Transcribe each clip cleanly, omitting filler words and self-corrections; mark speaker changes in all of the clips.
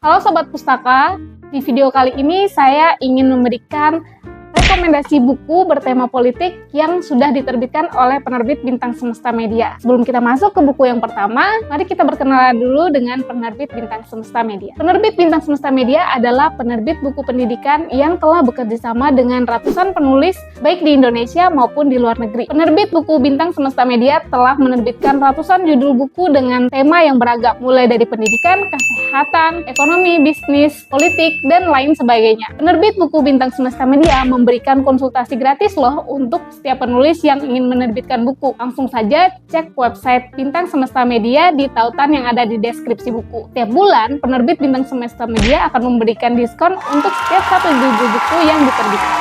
Speaker 1: Halo Sobat Pustaka, di video kali ini saya ingin memberikan rekomendasi buku bertema politik yang sudah diterbitkan oleh penerbit Bintang Semesta Media. Sebelum kita masuk ke buku yang pertama, mari kita berkenalan dulu dengan penerbit Bintang Semesta Media. Penerbit Bintang Semesta Media adalah penerbit buku pendidikan yang telah bekerja sama dengan ratusan penulis baik di Indonesia maupun di luar negeri. Penerbit buku Bintang Semesta Media telah menerbitkan ratusan judul buku dengan tema yang beragam, mulai dari pendidikan, kesehatan, ekonomi, bisnis, politik, dan lain sebagainya. Penerbit buku Bintang Semesta Media memberikan konsultasi gratis loh untuk setiap penulis yang ingin menerbitkan buku. Langsung saja cek website Bintang Semesta Media di tautan yang ada di deskripsi buku. Setiap bulan, penerbit Bintang Semesta Media akan memberikan diskon untuk setiap satu judul buku yang diterbitkan.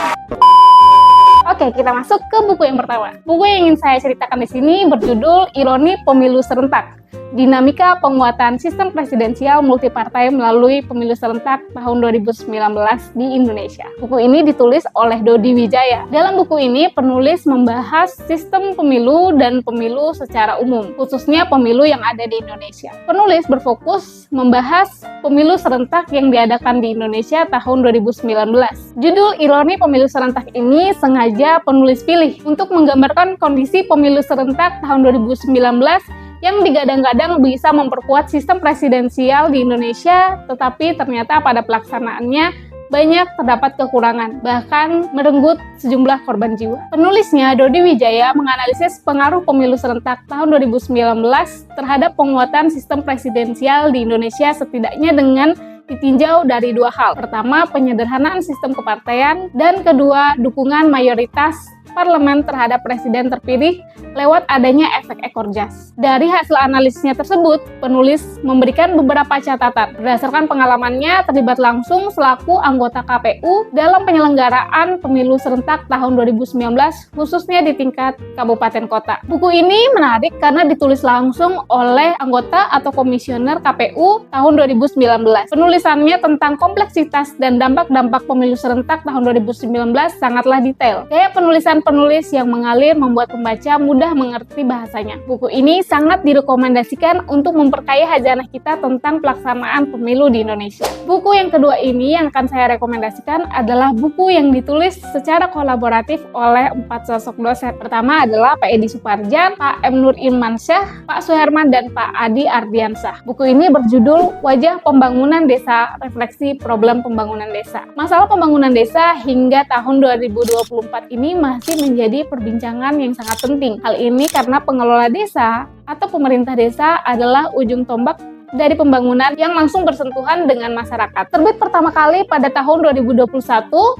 Speaker 1: Oke, kita masuk ke buku yang pertama. Buku yang ingin saya ceritakan di sini berjudul Ironi Pemilu Serentak. Dinamika penguatan sistem presidensial multipartai melalui pemilu serentak tahun 2019 di Indonesia. Buku ini ditulis oleh Dodi Wijaya. Dalam buku ini, penulis membahas sistem pemilu dan pemilu secara umum, khususnya pemilu yang ada di Indonesia. Penulis berfokus membahas pemilu serentak yang diadakan di Indonesia tahun 2019. Judul Ironi Pemilu Serentak ini sengaja penulis pilih untuk menggambarkan kondisi pemilu serentak tahun 2019 yang digadang-gadang bisa memperkuat sistem presidensial di Indonesia, tetapi ternyata pada pelaksanaannya banyak terdapat kekurangan, bahkan merenggut sejumlah korban jiwa. Penulisnya, Dodi Wijaya, menganalisis pengaruh pemilu serentak tahun 2019 terhadap penguatan sistem presidensial di Indonesia setidaknya dengan ditinjau dari dua hal. Pertama, penyederhanaan sistem kepartaian, dan kedua, dukungan mayoritas parlemen terhadap presiden terpilih lewat adanya efek ekor jas. Dari hasil analisisnya tersebut, penulis memberikan beberapa catatan. Berdasarkan pengalamannya terlibat langsung selaku anggota KPU dalam penyelenggaraan pemilu serentak tahun 2019, khususnya di tingkat kabupaten kota. Buku ini menarik karena ditulis langsung oleh anggota atau komisioner KPU tahun 2019. Penulisannya tentang kompleksitas dan dampak-dampak pemilu serentak tahun 2019 sangatlah detail. Gaya penulis yang mengalir membuat pembaca mudah mengerti bahasanya. Buku ini sangat direkomendasikan untuk memperkaya hajanah kita tentang pelaksanaan pemilu di Indonesia. Buku yang kedua ini yang akan saya rekomendasikan adalah buku yang ditulis secara kolaboratif oleh 4 sosok dosen. Pertama adalah Pak Edi Suparjan, Pak M. Nur Irmansyah, Pak Suherman, dan Pak Adi Ardiansyah. Buku ini berjudul Wajah Pembangunan Desa, Refleksi Problem Pembangunan Desa. Masalah pembangunan desa hingga tahun 2024 ini masih menjadi perbincangan yang sangat penting. Hal ini karena pengelola desa atau pemerintah desa adalah ujung tombak dari pembangunan yang langsung bersentuhan dengan masyarakat. Terbit pertama kali pada tahun 2021,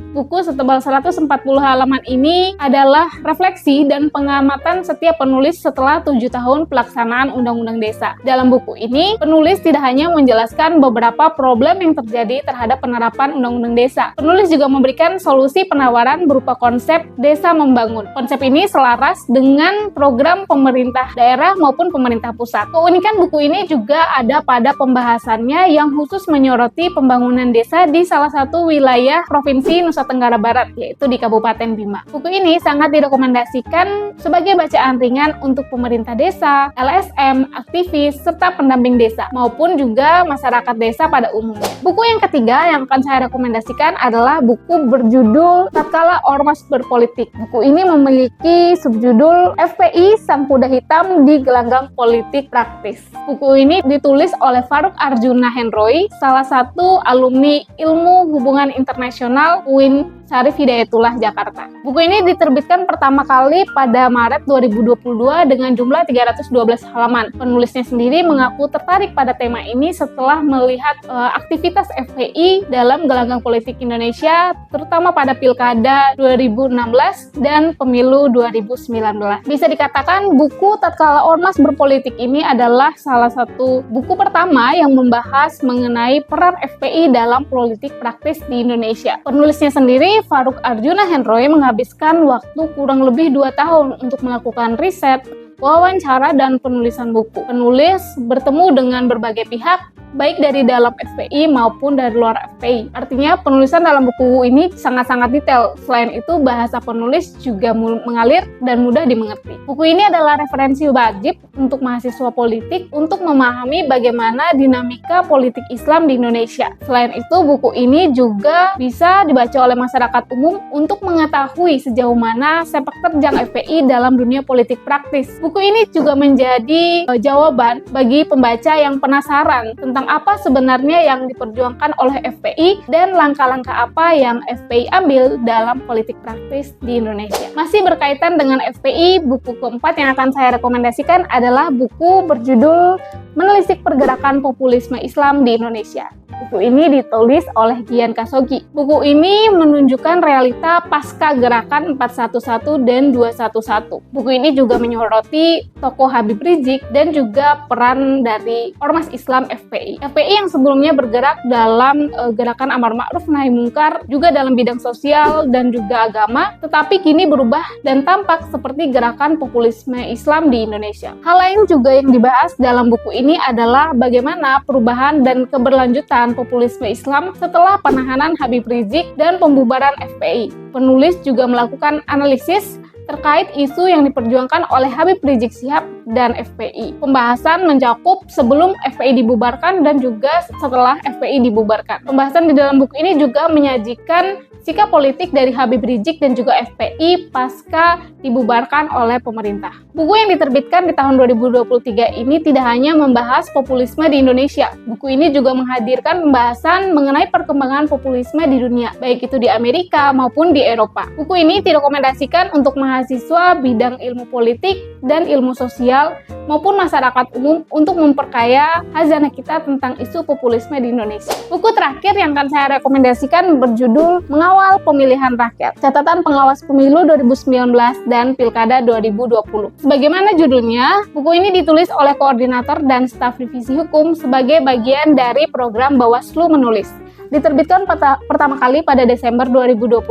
Speaker 1: buku setebal 140 halaman ini adalah refleksi dan pengamatan setiap penulis setelah 7 tahun pelaksanaan Undang-Undang Desa. Dalam buku ini, penulis tidak hanya menjelaskan beberapa problem yang terjadi terhadap penerapan Undang-Undang Desa. Penulis juga memberikan solusi penawaran berupa konsep desa membangun. Konsep ini selaras dengan program pemerintah daerah maupun pemerintah pusat. Keunikan buku ini juga ada pada pembahasannya yang khusus menyoroti pembangunan desa di salah satu wilayah Provinsi Nusa Tenggara Barat, yaitu di Kabupaten Bima. Buku ini sangat direkomendasikan sebagai bacaan ringan untuk pemerintah desa, LSM, aktivis, serta pendamping desa, maupun juga masyarakat desa pada umumnya. Buku yang ketiga yang akan saya rekomendasikan adalah buku berjudul Tatkala Ormas Berpolitik. Buku ini memiliki subjudul FPI Sang Kuda Hitam di Gelanggang Politik Praktis. Buku ini ditulis oleh Faruk Arjuna Hendroy, salah satu alumni Ilmu Hubungan Internasional UIN Syarif Hidayatullah Jakarta. Buku ini diterbitkan pertama kali pada Maret 2022 dengan jumlah 312 halaman. Penulisnya sendiri mengaku tertarik pada tema ini setelah melihat aktivitas FPI dalam gelanggang politik Indonesia, terutama pada Pilkada 2016 dan Pemilu 2019. Bisa dikatakan buku Tatkala Ormas Berpolitik ini adalah salah satu buku pertama yang membahas mengenai peran FPI dalam politik praktis di Indonesia. Penulisnya sendiri, Faruk Arjuna Hendroy, menghabiskan waktu kurang lebih 2 tahun untuk melakukan riset, wawancara, dan penulisan buku. Penulis bertemu dengan berbagai pihak baik dari dalam FPI maupun dari luar FPI. Artinya penulisan dalam buku ini sangat-sangat detail. Selain itu, bahasa penulis juga mengalir dan mudah dimengerti. Buku ini adalah referensi wajib untuk mahasiswa politik untuk memahami bagaimana dinamika politik Islam di Indonesia. Selain itu, buku ini juga bisa dibaca oleh masyarakat umum untuk mengetahui sejauh mana sepak terjang FPI dalam dunia politik praktis. Buku ini juga menjadi jawaban bagi pembaca yang penasaran tentang apa sebenarnya yang diperjuangkan oleh FPI dan langkah-langkah apa yang FPI ambil dalam politik praktis di Indonesia. Masih berkaitan dengan FPI, buku keempat yang akan saya rekomendasikan adalah buku berjudul Menelisik Pergerakan Populisme Islam di Indonesia. Buku ini ditulis oleh Gian Khassoggi. Buku ini menunjukkan realita pasca gerakan 411 dan 211. Buku ini juga menyoroti tokoh Habib Rizik dan juga peran dari Ormas Islam FPI. FPI yang sebelumnya bergerak dalam gerakan Amar Ma'ruf Nahi Mungkar, juga dalam bidang sosial dan juga agama, tetapi kini berubah dan tampak seperti gerakan populisme Islam di Indonesia. Hal lain juga yang dibahas dalam buku ini adalah bagaimana perubahan dan keberlanjutan populisme Islam setelah penahanan Habib Rizik dan pembubaran FPI. Penulis juga melakukan analisis terkait isu yang diperjuangkan oleh Habib Rizik Syihab dan FPI. Pembahasan mencakup sebelum FPI dibubarkan dan juga setelah FPI dibubarkan. Pembahasan di dalam buku ini juga menyajikan sikap politik dari Habib Rizik dan juga FPI pasca dibubarkan oleh pemerintah. Buku yang diterbitkan di tahun 2023 ini tidak hanya membahas populisme di Indonesia. Buku ini juga menghadirkan pembahasan mengenai perkembangan populisme di dunia, baik itu di Amerika maupun di Eropa. Buku ini direkomendasikan untuk mahasiswa bidang ilmu politik dan ilmu sosial maupun masyarakat umum untuk memperkaya khazanah kita tentang isu populisme di Indonesia. Buku terakhir yang akan saya rekomendasikan berjudul Mengawal Pemilihan Rakyat, Catatan Pengawas Pemilu 2019 dan Pilkada 2020. Sebagaimana judulnya, buku ini ditulis oleh koordinator dan staf divisi hukum sebagai bagian dari program Bawaslu Menulis. Diterbitkan pertama kali pada Desember 2021,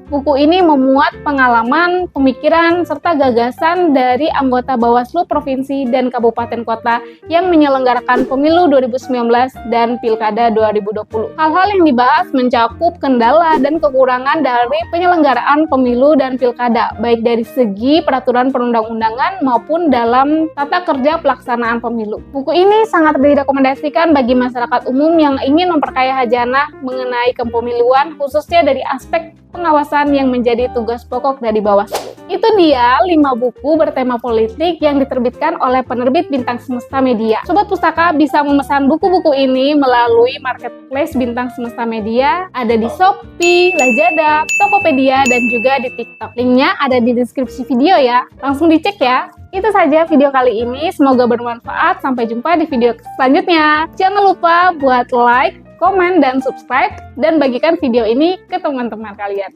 Speaker 1: buku ini memuat pengalaman, pemikiran, serta gagasan dari anggota Bawaslu Provinsi dan Kabupaten Kota yang menyelenggarakan pemilu 2019 dan Pilkada 2020. Hal-hal yang dibahas mencakup kendala dan kekurangan dari penyelenggaraan pemilu dan pilkada, baik dari segi peraturan perundang-undangan maupun dalam tata kerja pelaksanaan pemilu. Buku ini sangat direkomendasikan bagi masyarakat umum yang ingin memperkaya khazanah mengenai kepemiluan, khususnya dari aspek pengawasan yang menjadi tugas pokok dari Bawaslu. Itu dia 5 buku bertema politik yang diterbitkan oleh penerbit Bintang Semesta Media. Sobat Pustaka bisa memesan buku-buku ini melalui marketplace Bintang Semesta Media, ada di Shopee, Lazada, Tokopedia, dan juga di TikTok. Linknya ada di deskripsi video ya, langsung dicek ya. Itu saja video kali ini, semoga bermanfaat. Sampai jumpa di video selanjutnya. Jangan lupa buat like, komen, dan subscribe, dan bagikan video ini ke teman-teman kalian.